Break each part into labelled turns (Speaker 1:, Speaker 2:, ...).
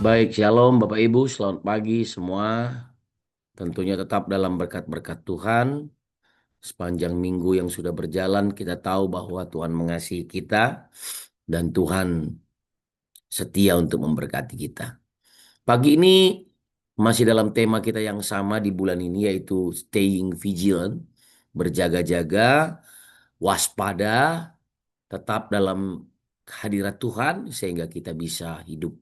Speaker 1: Baik, shalom Bapak Ibu, selamat pagi semua. Tentunya tetap dalam berkat-berkat Tuhan. Sepanjang minggu yang sudah berjalan, kita tahu bahwa Tuhan mengasihi kita dan Tuhan setia untuk memberkati kita. Pagi ini masih dalam tema kita yang sama di bulan ini, yaitu staying vigilant, berjaga-jaga, waspada, tetap dalam hadirat Tuhan sehingga kita bisa hidup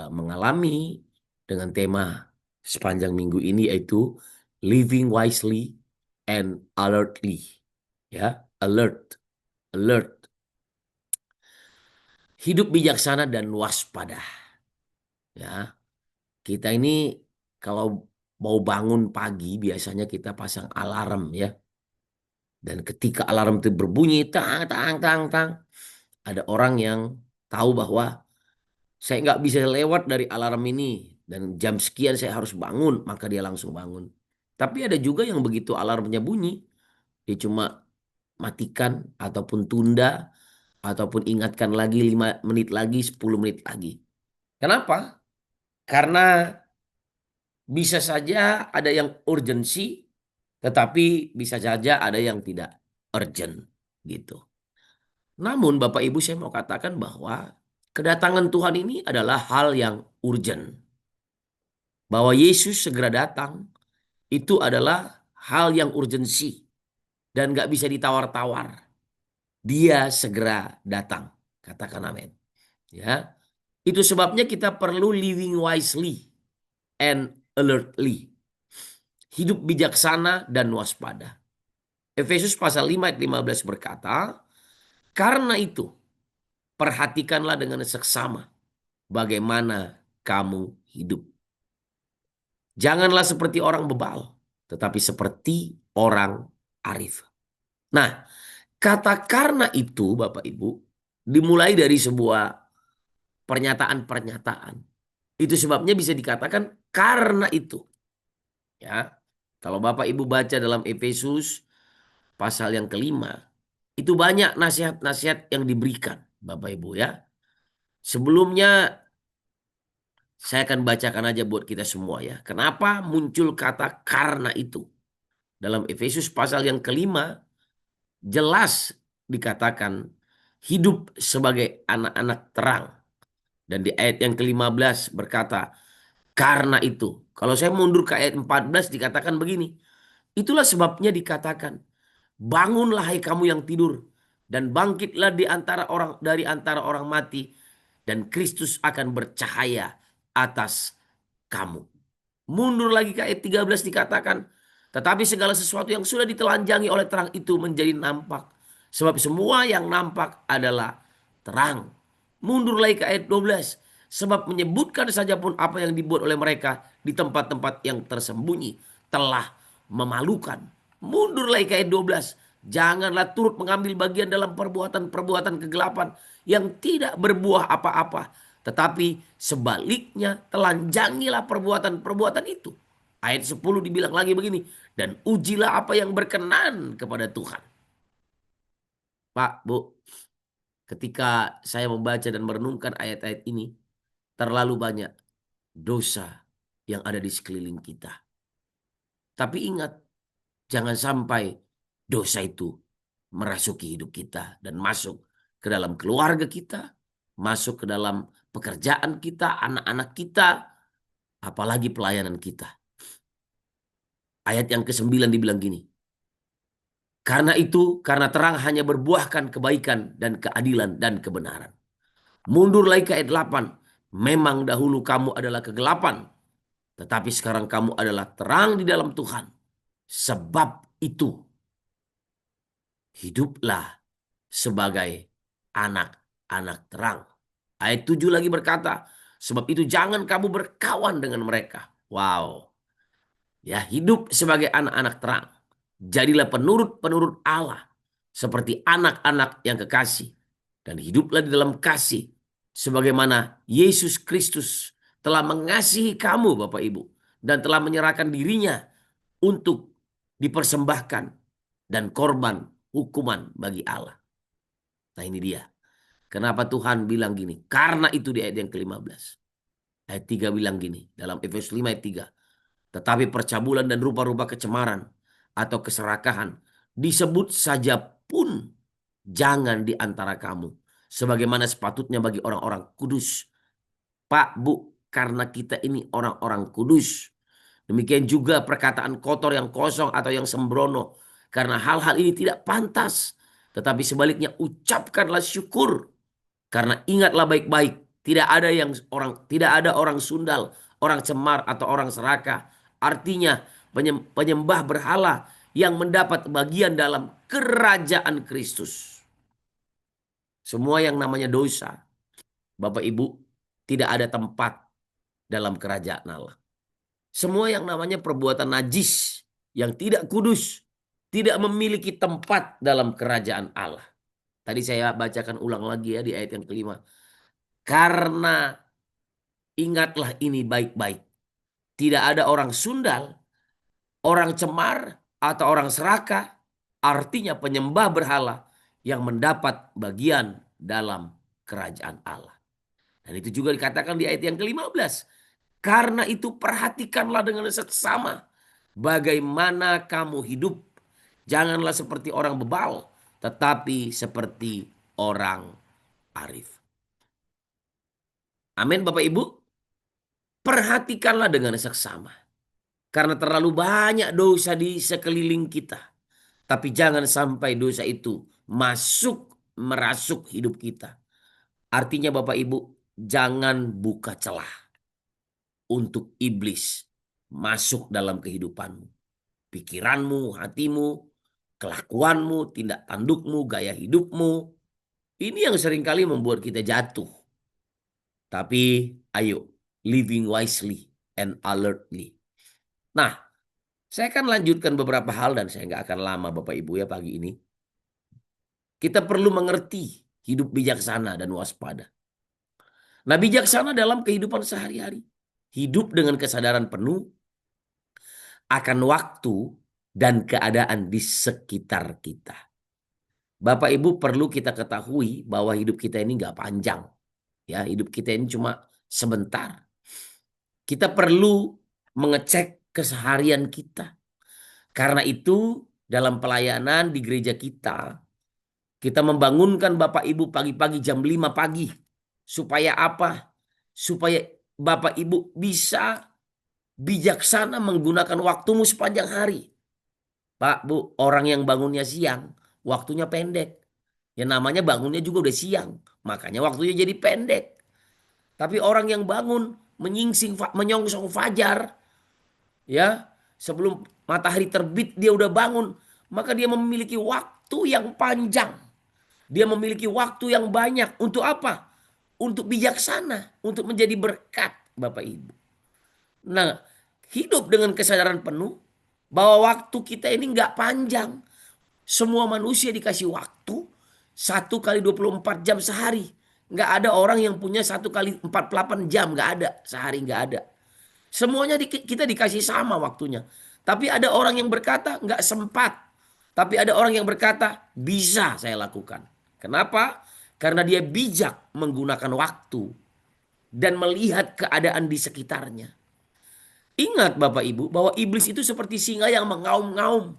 Speaker 1: mengalami dengan tema sepanjang minggu ini, yaitu living wisely and alertly. Ya, alert, alert. Hidup bijaksana dan waspada. Ya, kita ini kalau mau bangun pagi biasanya kita pasang alarm ya. Dan ketika alarm itu berbunyi, tang, tang, tang, tang, ada orang yang tahu bahwa saya nggak bisa lewat dari alarm ini dan jam sekian saya harus bangun, maka dia langsung bangun. Tapi ada juga yang begitu alarmnya bunyi, dia cuma matikan ataupun tunda ataupun ingatkan lagi 5 menit lagi, 10 menit lagi. Kenapa? Karena bisa saja ada yang urgensi, tetapi bisa saja ada yang tidak urgent gitu. Namun Bapak Ibu saya mau katakan bahwa kedatangan Tuhan ini adalah hal yang urgent. Bahwa Yesus segera datang itu adalah hal yang urgensi dan gak bisa ditawar-tawar. Dia segera datang. Katakan amin. Ya, itu sebabnya kita perlu living wisely and alertly. Hidup bijaksana dan waspada. Efesus pasal 5 ayat 15 berkata, karena itu perhatikanlah dengan seksama bagaimana kamu hidup. Janganlah seperti orang bebal, tetapi seperti orang arif. Nah, kata karena itu Bapak Ibu dimulai dari sebuah pernyataan-pernyataan. Itu sebabnya bisa dikatakan karena itu. Ya, kalau Bapak Ibu baca dalam Efesus pasal yang kelima, itu banyak nasihat-nasihat yang diberikan Bapak Ibu ya. Sebelumnya saya akan bacakan aja buat kita semua ya. Kenapa muncul kata karena itu? Dalam Efesus pasal yang kelima jelas dikatakan hidup sebagai anak-anak terang. Dan di ayat yang ke-15 berkata, karena itu. Kalau saya mundur ke ayat 14 dikatakan begini. Itulah sebabnya dikatakan, bangunlah hai kamu yang tidur dan bangkitlah dari antara orang mati dan Kristus akan bercahaya atas kamu. Mundur lagi ke ayat 13 dikatakan, tetapi segala sesuatu yang sudah ditelanjangi oleh terang itu menjadi nampak. Sebab semua yang nampak adalah terang. Mundur lagi ke ayat 12. Sebab menyebutkan saja pun apa yang dibuat oleh mereka di tempat-tempat yang tersembunyi telah memalukan. Mundur lagi ke ayat 12. Janganlah turut mengambil bagian dalam perbuatan-perbuatan kegelapan yang tidak berbuah apa-apa. Tetapi sebaliknya telanjangilah perbuatan-perbuatan itu. Ayat 10 dibilang lagi begini. Dan ujilah apa yang berkenan kepada Tuhan. Pak, Bu, ketika saya membaca dan merenungkan ayat-ayat ini, terlalu banyak dosa yang ada di sekeliling kita. Tapi ingat, jangan sampai dosa itu merasuki hidup kita dan masuk ke dalam keluarga kita, masuk ke dalam pekerjaan kita, anak-anak kita, apalagi pelayanan kita. Ayat yang ke-9 dibilang gini. Karena itu, karena terang hanya berbuahkan kebaikan dan keadilan dan kebenaran. Mundur lagi ke ayat 8. Memang dahulu kamu adalah kegelapan, tetapi sekarang kamu adalah terang di dalam Tuhan. Sebab itu, hiduplah sebagai anak-anak terang. Ayat 7 lagi berkata, sebab itu jangan kamu berkawan dengan mereka. Wow. Ya, hidup sebagai anak-anak terang. Jadilah penurut-penurut Allah seperti anak-anak yang kekasih dan hiduplah di dalam kasih sebagaimana Yesus Kristus telah mengasihi kamu Bapak Ibu dan telah menyerahkan dirinya untuk dipersembahkan dan korban hukuman bagi Allah. Nah, ini dia. Kenapa Tuhan bilang gini? Karena itu di ayat yang ke-15. Ayat 3 bilang gini, dalam Efesus 5 ayat 3. Tetapi percabulan dan rupa-rupa kecemaran atau keserakahan disebut saja pun jangan di antara kamu. Sebagaimana sepatutnya bagi orang-orang kudus. Pak, Bu, karena kita ini orang-orang kudus. Demikian juga perkataan kotor yang kosong atau yang sembrono. Karena hal-hal ini tidak pantas. Tetapi sebaliknya ucapkanlah syukur. Karena ingatlah baik-baik, tidak ada orang sundal, orang cemar atau orang serakah. Artinya penyembah berhala yang mendapat bagian dalam kerajaan Kristus. Semua yang namanya dosa, Bapak Ibu, tidak ada tempat dalam kerajaan Allah. Semua yang namanya perbuatan najis yang tidak kudus tidak memiliki tempat dalam kerajaan Allah. Tadi saya bacakan ulang lagi ya di ayat yang kelima. Karena ingatlah ini baik-baik. Tidak ada orang sundal, orang cemar, atau orang serakah. Artinya penyembah berhala yang mendapat bagian dalam kerajaan Allah. Dan itu juga dikatakan di ayat yang ke-15. Karena itu perhatikanlah dengan seksama bagaimana kamu hidup. Janganlah seperti orang bebal, tetapi seperti orang arif. Amin Bapak Ibu. Perhatikanlah dengan seksama. Karena terlalu banyak dosa di sekeliling kita. Tapi jangan sampai dosa itu merasuk hidup kita. Artinya Bapak Ibu, jangan buka celah untuk iblis masuk dalam kehidupanmu. Pikiranmu, hatimu, kelakuanmu, tindak tandukmu, gaya hidupmu. Ini yang seringkali membuat kita jatuh. Tapi ayo, living wisely and alertly. Nah, saya akan lanjutkan beberapa hal dan saya nggak akan lama Bapak Ibu ya pagi ini. Kita perlu mengerti hidup bijaksana dan waspada. Nah, bijaksana dalam kehidupan sehari-hari. Hidup dengan kesadaran penuh akan waktu dan keadaan di sekitar kita. Bapak Ibu perlu kita ketahui bahwa hidup kita ini nggak panjang. Ya, hidup kita ini cuma sebentar. Kita perlu mengecek keseharian kita. Karena itu dalam pelayanan di gereja kita membangunkan Bapak Ibu pagi-pagi jam 5 pagi. Supaya apa? Supaya Bapak Ibu bisa bijaksana menggunakan waktumu sepanjang hari. Pak, Bu, orang yang bangunnya siang, waktunya pendek. Ya namanya bangunnya juga udah siang. Makanya waktunya jadi pendek. Tapi orang yang bangun menyongsong fajar, ya sebelum matahari terbit dia udah bangun, maka dia memiliki waktu yang panjang. Dia memiliki waktu yang banyak untuk apa? Untuk bijaksana, untuk menjadi berkat Bapak Ibu. Nah, hidup dengan kesadaran penuh bahwa waktu kita ini nggak panjang. Semua manusia dikasih waktu 1 kali 24 jam sehari. Nggak ada orang yang punya 1 kali 48 jam, nggak ada sehari, nggak ada. Semuanya kita dikasih sama waktunya. Tapi ada orang yang berkata nggak sempat. Tapi ada orang yang berkata bisa saya lakukan. Kenapa? Karena dia bijak menggunakan waktu dan melihat keadaan di sekitarnya. Ingat Bapak Ibu bahwa iblis itu seperti singa yang mengaum-ngaum.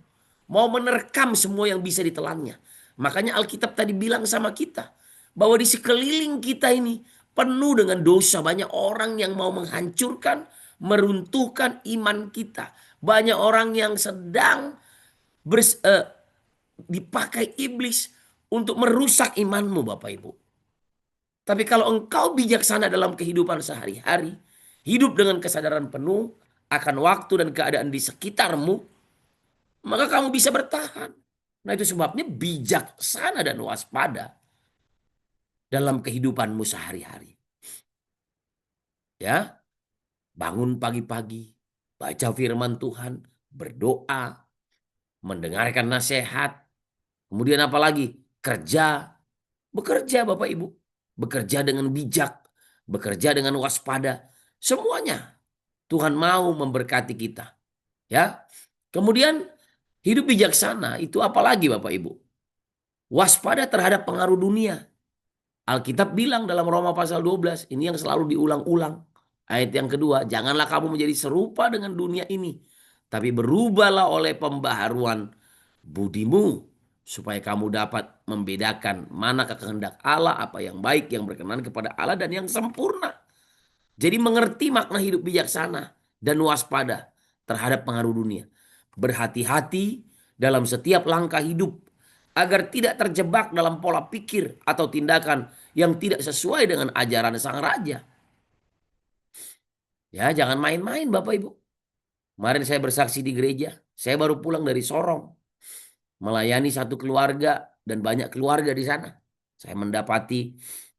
Speaker 1: Mau menerkam semua yang bisa ditelannya. Makanya Alkitab tadi bilang sama kita. Bahwa di sekeliling kita ini penuh dengan dosa. Banyak orang yang mau menghancurkan, meruntuhkan iman kita. Banyak orang yang sedang dipakai iblis untuk merusak imanmu Bapak Ibu. Tapi kalau engkau bijaksana dalam kehidupan sehari-hari, hidup dengan kesadaran penuh akan waktu dan keadaan di sekitarmu, maka kamu bisa bertahan. Nah itu sebabnya bijaksana dan waspada dalam kehidupanmu sehari-hari. Ya, bangun pagi-pagi, baca firman Tuhan, berdoa, mendengarkan nasihat, kemudian apa lagi? Bekerja Bapak Ibu. Bekerja dengan bijak, bekerja dengan waspada. Semuanya Tuhan mau memberkati kita. Ya. Kemudian hidup bijaksana itu apalagi Bapak Ibu? Waspada terhadap pengaruh dunia. Alkitab bilang dalam Roma pasal 12, ini yang selalu diulang-ulang. Ayat yang kedua, janganlah kamu menjadi serupa dengan dunia ini, tapi berubahlah oleh pembaharuan budimu, supaya kamu dapat membedakan manakah kehendak Allah, apa yang baik, yang berkenan kepada Allah, dan yang sempurna. Jadi mengerti makna hidup bijaksana dan waspada terhadap pengaruh dunia. Berhati-hati dalam setiap langkah hidup agar tidak terjebak dalam pola pikir atau tindakan yang tidak sesuai dengan ajaran sang raja. Ya, jangan main-main Bapak Ibu. Kemarin saya bersaksi di gereja, saya baru pulang dari Sorong, melayani satu keluarga dan banyak keluarga di sana. Saya mendapati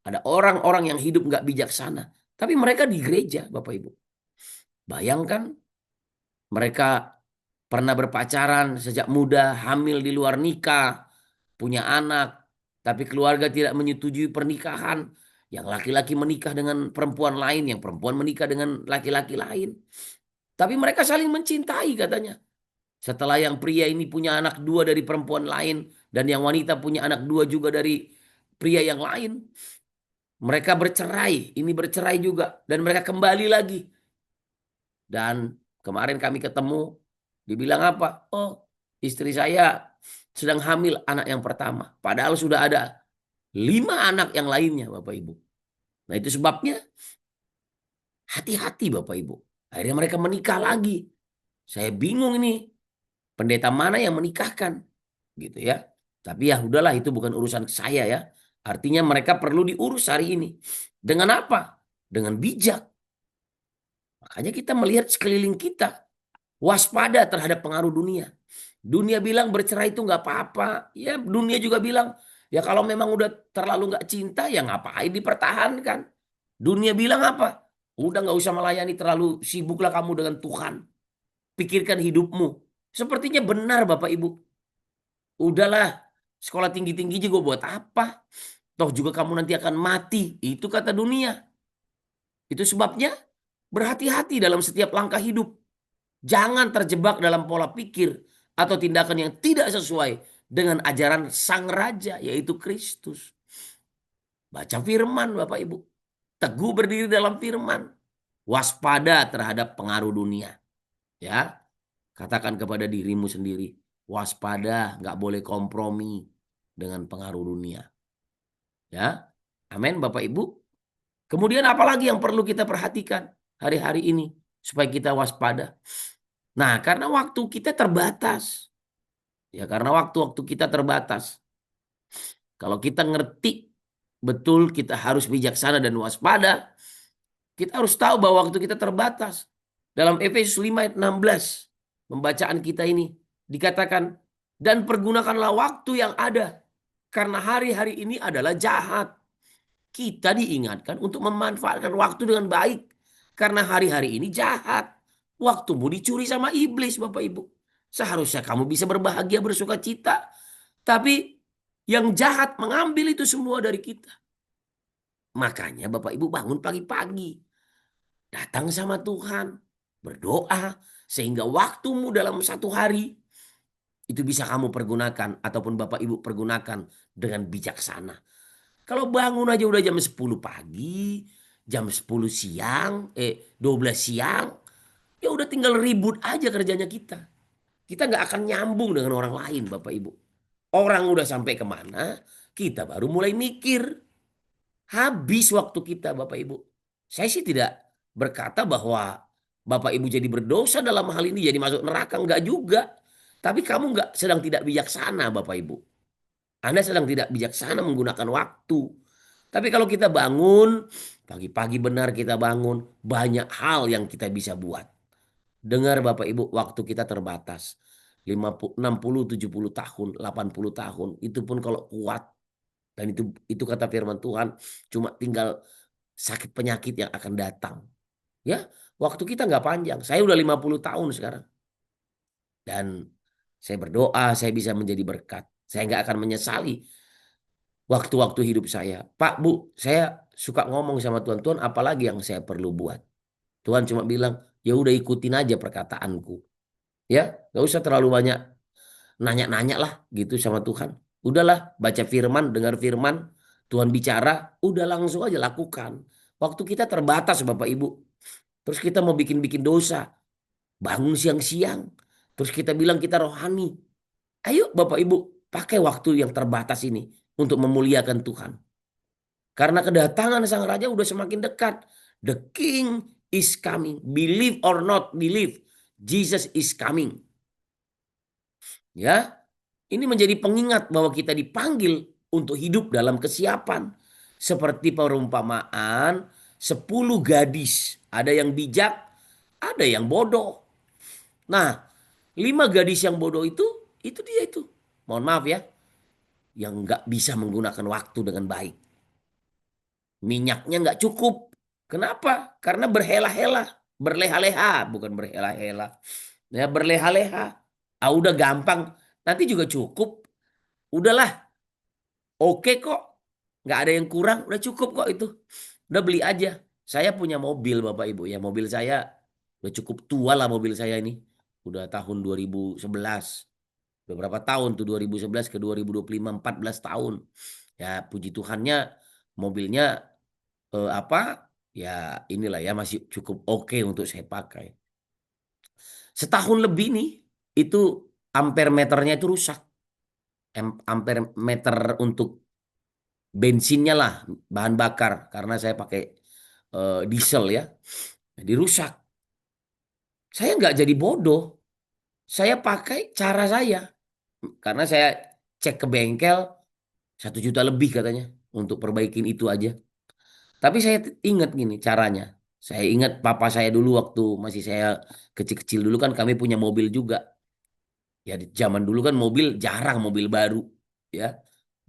Speaker 1: ada orang-orang yang hidup nggak bijaksana, tapi mereka di gereja, Bapak Ibu. Bayangkan mereka pernah berpacaran sejak muda, hamil di luar nikah, punya anak, tapi keluarga tidak menyetujui pernikahan. Yang laki-laki menikah dengan perempuan lain, yang perempuan menikah dengan laki-laki lain. Tapi mereka saling mencintai katanya. Setelah yang pria ini punya anak dua dari perempuan lain, dan yang wanita punya anak dua juga dari pria yang lain. Mereka bercerai, ini bercerai juga, dan mereka kembali lagi. Dan kemarin kami ketemu, dibilang apa? Oh, istri saya sedang hamil anak yang pertama. Padahal sudah ada 5 anak yang lainnya, Bapak Ibu. Nah itu sebabnya hati-hati Bapak Ibu. Akhirnya mereka menikah lagi. Saya bingung ini, pendeta mana yang menikahkan, gitu ya. Tapi ya udahlah, itu bukan urusan saya ya. Artinya mereka perlu diurus hari ini. Dengan apa? Dengan bijak. Makanya kita melihat sekeliling kita, waspada terhadap pengaruh dunia. Dunia bilang bercerai itu nggak apa-apa. Ya dunia juga bilang, ya kalau memang udah terlalu nggak cinta, ya ngapain dipertahankan. Dunia bilang apa? Udah nggak usah melayani, terlalu sibuklah kamu dengan Tuhan. Pikirkan hidupmu. Sepertinya benar Bapak Ibu. Udahlah, sekolah tinggi-tinggi juga buat apa? Toh juga kamu nanti akan mati. Itu kata dunia. Itu sebabnya berhati-hati dalam setiap langkah hidup. Jangan terjebak dalam pola pikir atau tindakan yang tidak sesuai dengan ajaran Sang Raja, yaitu Kristus. Baca firman Bapak Ibu. Teguh berdiri dalam firman. Waspada terhadap pengaruh dunia. Ya, katakan kepada dirimu sendiri. Waspada, nggak boleh kompromi dengan pengaruh dunia. Ya, amin Bapak Ibu. Kemudian apalagi yang perlu kita perhatikan hari-hari ini supaya kita waspada? Nah, karena waktu kita terbatas. Ya, karena waktu-waktu kita terbatas. Kalau kita ngerti betul kita harus bijaksana dan waspada, kita harus tahu bahwa waktu kita terbatas. Dalam Efesus 5 ayat 16, pembacaan kita ini dikatakan, dan pergunakanlah waktu yang ada, karena hari-hari ini adalah jahat. Kita diingatkan untuk memanfaatkan waktu dengan baik, karena hari-hari ini jahat. Waktumu dicuri sama iblis, Bapak Ibu. Seharusnya kamu bisa berbahagia, bersuka cita. Tapi yang jahat mengambil itu semua dari kita. Makanya Bapak Ibu bangun pagi-pagi. Datang sama Tuhan. Berdoa. Sehingga waktumu dalam satu hari itu bisa kamu pergunakan. Ataupun Bapak Ibu pergunakan dengan bijaksana. Kalau bangun aja udah jam 10 pagi. Jam 10 siang. 12 siang. Ya udah tinggal ribut aja kerjanya kita. Kita nggak akan nyambung dengan orang lain Bapak Ibu. Orang udah sampai kemana, kita baru mulai mikir. Habis waktu kita Bapak Ibu. Saya sih tidak berkata bahwa Bapak Ibu jadi berdosa dalam hal ini, jadi masuk neraka. Enggak juga. Tapi kamu enggak sedang tidak bijaksana Bapak Ibu. Anda sedang tidak bijaksana menggunakan waktu. Tapi kalau kita bangun, pagi-pagi benar kita bangun, banyak hal yang kita bisa buat. Dengar Bapak Ibu, waktu kita terbatas. 50, 60, 70 tahun, 80 tahun. Itu pun kalau kuat. Dan itu kata firman Tuhan, cuma tinggal sakit penyakit yang akan datang. Ya, waktu kita nggak panjang. Saya udah 50 tahun sekarang. Dan saya berdoa saya bisa menjadi berkat. Saya nggak akan menyesali waktu-waktu hidup saya. Pak, Bu, saya suka ngomong sama Tuhan, Tuhan apalagi yang saya perlu buat. Tuhan cuma bilang, ya udah ikutin aja perkataanku. Ya, nggak usah terlalu banyak nanya-nanya lah gitu sama Tuhan. Udahlah, baca firman, dengar firman, Tuhan bicara, udah langsung aja lakukan. Waktu kita terbatas Bapak Ibu. Terus kita mau bikin-bikin dosa, bangun siang-siang. Terus kita bilang kita rohani. Ayo Bapak Ibu, pakai waktu yang terbatas ini untuk memuliakan Tuhan. Karena kedatangan Sang Raja udah semakin dekat. The King is coming. Believe or not believe, Jesus is coming. Ya, ini menjadi pengingat bahwa kita dipanggil untuk hidup dalam kesiapan. Seperti perumpamaan 10 gadis. Ada yang bijak, ada yang bodoh. Nah, 5 gadis yang bodoh itu dia itu. Mohon maaf ya, yang nggak bisa menggunakan waktu dengan baik. Minyaknya nggak cukup. Kenapa? Karena berhela-hela, berleha-leha, bukan berhela-hela. Ya, berleha-leha. Ah, udah gampang, nanti juga cukup. Udahlah, oke kok. Nggak ada yang kurang, udah cukup kok itu. Udah beli aja. Saya punya mobil Bapak Ibu ya. Mobil saya udah cukup tua lah mobil saya ini. Udah tahun 2011. Udah berapa tahun tuh 2011 ke 2025, 14 tahun. Ya puji Tuhannya mobilnya apa ya inilah ya masih cukup oke untuk saya pakai. Setahun lebih nih itu ampere meternya itu rusak. Ampere meter untuk bensinnya lah bahan bakar karena saya pakai diesel ya. Jadi rusak. Saya nggak jadi bodoh. Saya pakai cara saya karena saya cek ke bengkel 1 juta lebih katanya untuk perbaikin itu aja. Tapi saya ingat gini caranya. Saya ingat papa saya dulu waktu masih saya kecil-kecil dulu kan kami punya mobil juga. Ya di zaman dulu kan mobil jarang mobil baru ya.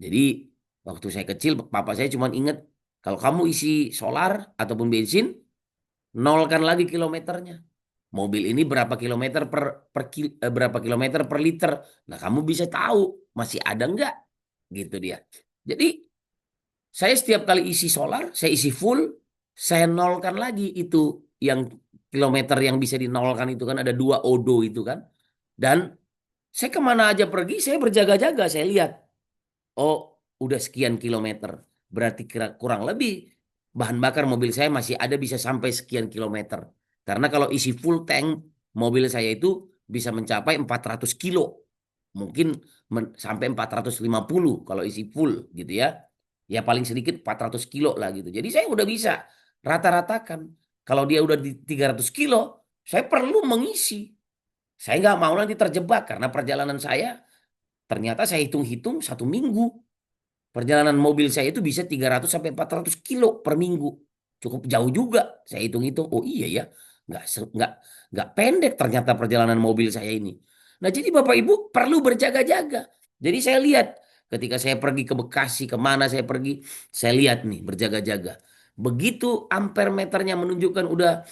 Speaker 1: Jadi waktu saya kecil papa saya cuma ingat kalau kamu isi solar ataupun bensin nolkan lagi kilometernya. Mobil ini berapa kilometer berapa kilometer per liter. Nah, kamu bisa tahu masih ada enggak gitu dia. Jadi saya setiap kali isi solar, saya isi full, saya nolkan lagi itu yang kilometer yang bisa dinolkan itu kan ada 2 odo itu kan. Dan saya kemana aja pergi, saya berjaga-jaga, saya lihat. Oh, udah sekian kilometer. Berarti kurang lebih bahan bakar mobil saya masih ada bisa sampai sekian kilometer. Karena kalau isi full tank, mobil saya itu bisa mencapai 400 kilo. Mungkin sampai 450 kalau isi full gitu ya. Ya paling sedikit 400 kilo lah gitu. Jadi saya udah bisa rata-ratakan. Kalau dia udah di 300 kilo, saya perlu mengisi. Saya nggak mau nanti terjebak karena perjalanan saya ternyata saya hitung-hitung 1 minggu. Perjalanan mobil saya itu bisa 300 sampai 400 kilo per minggu. Cukup jauh juga. Saya hitung-hitung. Oh iya ya. Nggak, nggak pendek ternyata perjalanan mobil saya ini. Nah jadi Bapak Ibu perlu berjaga-jaga. Jadi saya lihat ketika saya pergi ke Bekasi, kemana saya pergi. Saya lihat nih berjaga-jaga. Begitu ampere meternya menunjukkan udah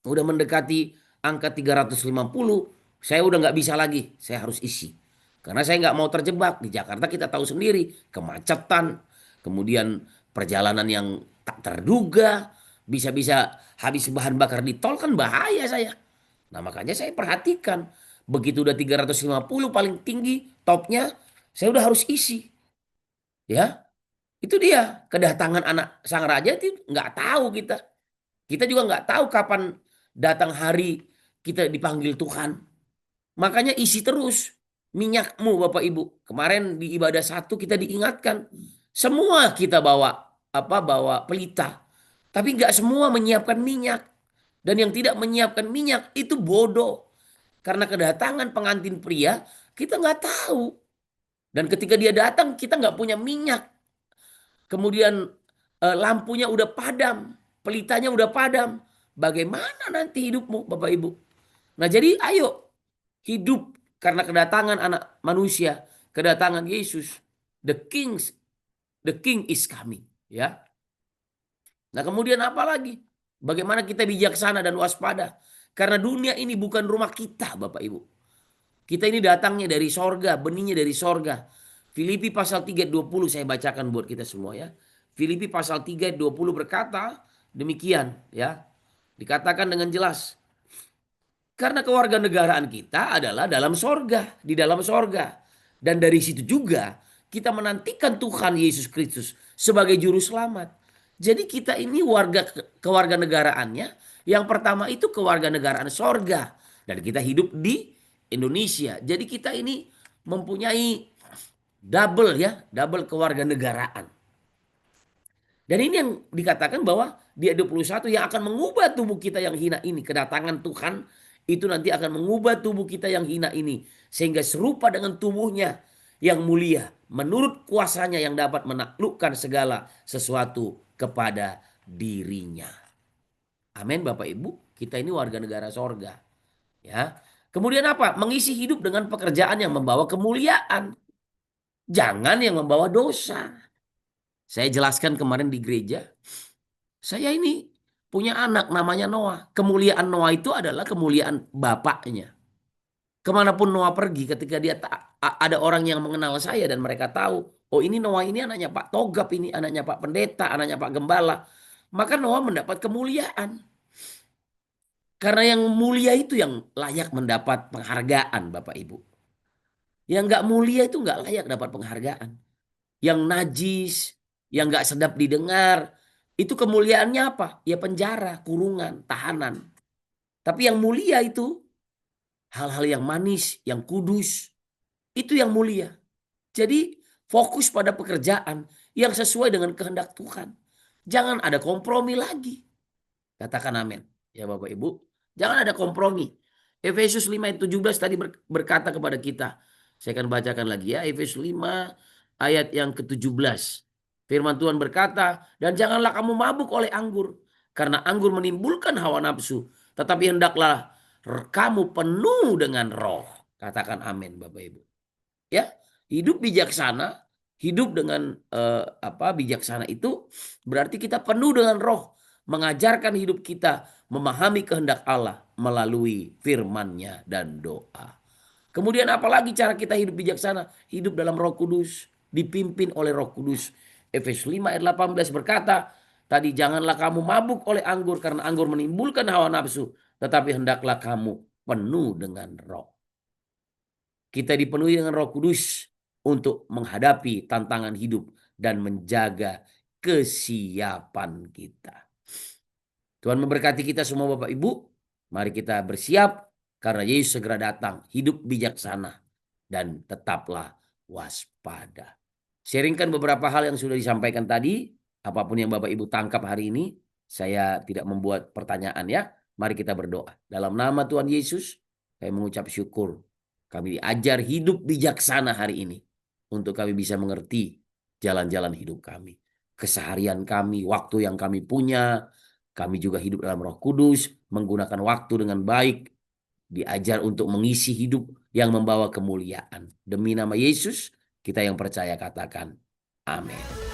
Speaker 1: mendekati angka 350, saya udah nggak bisa lagi, saya harus isi. Karena saya nggak mau terjebak. Di Jakarta kita tahu sendiri, kemacetan, kemudian perjalanan yang tak terduga, bisa-bisa habis bahan bakar di tol kan bahaya saya. Nah makanya saya perhatikan, begitu udah 350 paling tinggi topnya, saya udah harus isi. Ya, itu dia kedatangan anak sang raja itu nggak tahu kita. Kita juga nggak tahu kapan datang hari kita dipanggil Tuhan. Makanya isi terus minyakmu Bapak Ibu. Kemarin di ibadah satu kita diingatkan. Semua kita bawa pelita. Tapi nggak semua menyiapkan minyak. Dan yang tidak menyiapkan minyak itu bodoh. Karena kedatangan pengantin pria kita nggak tahu. Dan ketika dia datang kita nggak punya minyak. Kemudian lampunya udah padam, pelitanya udah padam. Bagaimana nanti hidupmu, Bapak Ibu? Nah, jadi ayo hidup karena kedatangan anak manusia, kedatangan Yesus. The Kings, the King is coming, ya. Nah, kemudian apa lagi? Bagaimana kita bijaksana dan waspada? Karena dunia ini bukan rumah kita, Bapak Ibu. Kita ini datangnya dari sorga, benihnya dari sorga. Filipi pasal 3:20 saya bacakan buat kita semua ya. Filipi pasal 3:20 berkata demikian ya. Dikatakan dengan jelas. Karena kewarganegaraan kita adalah dalam sorga, di dalam sorga. Dan dari situ juga kita menantikan Tuhan Yesus Kristus sebagai juru selamat. Jadi kita ini warga kewarganegaraannya Yang pertama itu kewarganegaraan sorga. Dan kita hidup di Indonesia. Jadi kita ini mempunyai double ya, double kewarganegaraan. Dan ini yang dikatakan bahwa dia 21 yang akan mengubah tubuh kita yang hina ini. Kedatangan Tuhan itu nanti akan mengubah tubuh kita yang hina ini. Sehingga serupa dengan tubuhnya yang mulia. Menurut kuasanya yang dapat menaklukkan segala sesuatu kepada dirinya. Amin Bapak Ibu. Kita ini warga negara sorga. Ya. Kemudian apa? Mengisi hidup dengan pekerjaan yang membawa kemuliaan. Jangan yang membawa dosa. Saya jelaskan kemarin di gereja. Saya ini punya anak namanya Noah. Kemuliaan Noah itu adalah kemuliaan bapaknya. Kemanapun Noah pergi ketika dia ada orang yang mengenal saya dan mereka tahu. Oh ini Noah ini anaknya Pak Togap, ini anaknya Pak Pendeta, anaknya Pak Gembala. Maka Noah mendapat kemuliaan. Karena yang mulia itu yang layak mendapat penghargaan Bapak Ibu. Yang nggak mulia itu nggak layak dapat penghargaan. Yang najis, yang nggak sedap didengar, itu kemuliaannya apa? Ya penjara, kurungan, tahanan. Tapi yang mulia itu hal-hal yang manis, yang kudus, itu yang mulia. Jadi fokus pada pekerjaan yang sesuai dengan kehendak Tuhan. Jangan ada kompromi lagi. Katakan amin. Ya Bapak Ibu. Jangan ada kompromi. Efesus 5 ayat 17 tadi berkata kepada kita. Saya akan bacakan lagi ya. Efesus 5 ayat yang ke-17. Firman Tuhan berkata, dan janganlah kamu mabuk oleh anggur. Karena anggur menimbulkan hawa nafsu. Tetapi hendaklah kamu penuh dengan roh. Katakan amin Bapak Ibu. Ya, hidup bijaksana, hidup dengan bijaksana itu berarti kita penuh dengan roh, mengajarkan hidup kita memahami kehendak Allah melalui firman-Nya dan doa. Kemudian apalagi cara kita hidup bijaksana? Hidup dalam Roh Kudus, dipimpin oleh Roh Kudus. Efesus 5 ayat 18 berkata, tadi janganlah kamu mabuk oleh anggur karena anggur menimbulkan hawa nafsu, tetapi hendaklah kamu penuh dengan roh. Kita dipenuhi dengan Roh Kudus untuk menghadapi tantangan hidup dan menjaga kesiapan kita. Tuhan memberkati kita semua Bapak Ibu. Mari kita bersiap karena Yesus segera datang. Hidup bijaksana dan tetaplah waspada. Sharingkan beberapa hal yang sudah disampaikan tadi. Apapun yang Bapak Ibu tangkap hari ini. Saya tidak membuat pertanyaan ya. Mari kita berdoa. Dalam nama Tuhan Yesus, saya mengucap syukur. Kami diajar hidup bijaksana hari ini. Untuk kami bisa mengerti jalan-jalan hidup kami. Keseharian kami, waktu yang kami punya. Kami juga hidup dalam Roh Kudus, menggunakan waktu dengan baik. Diajar untuk mengisi hidup yang membawa kemuliaan. Demi nama Yesus, kita yang percaya katakan amin.